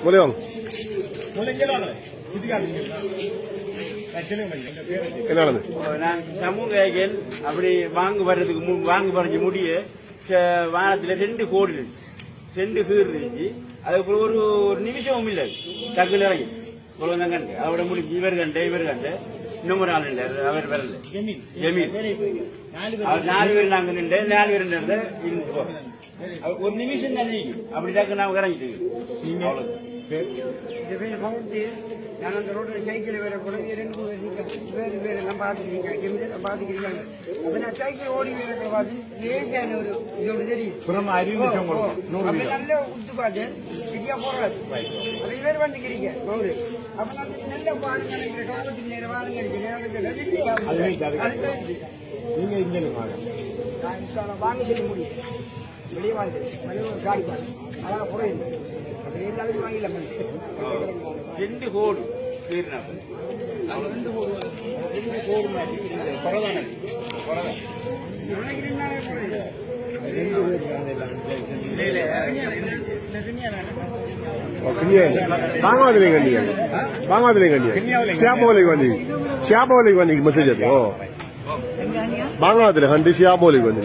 மூலியம் என்னது நான் சமூக அப்படி வாங்க பறிஞ்சு முடிய வானத்துல 2 கோடி இருந்துச்சு, 2 கீர் இருந்துச்சு. அதுக்கு ஒரு நிமிஷமும் இல்லை, டக்குன்னு இறங்கி இவ்வளவு கண்டு அவட முடிஞ்சு இவர் கண்டு இன்னும் ஒரு ஆள் இல்லை, அவர் வரல. ஜமீன் 4 பேர் நாங்க நின்று 4 பேர் நின்று ஒரு நிமிஷம் தான் அப்படி டக்கு நான் இறங்கிட்டு அவ்வளவு. நான் அந்த ரோட்ல சைக்கிள் வேற கூட 2 பேர் வேற எல்லாம் பாத்துக்கிறீங்க. அப்ப நான் சைக்கிள் ஓடி வேற பார்த்து லேசான ஒரு இதோட தெரியும் நல்ல உத்து பார்த்து சரியா போறாரு. அப்ப இவர் வந்துக்கிறீங்க மவுரு. அப்ப நான் நல்ல பாருங்க நினைக்கிற காலத்துக்கு நேரம் பாருங்க நான் வாங்க சொல்ல முடியும். வெளியே வாங்க சாடி பாரு அதான் குறையுது. எல்லாத்துக்கும் வாங்கிடலாம் 2 கோடி ஷியாபோலிக்கு வந்து மெசேஜ் அது பாங்காவதுல கண்டு ஷியாபோலிக்கு வந்து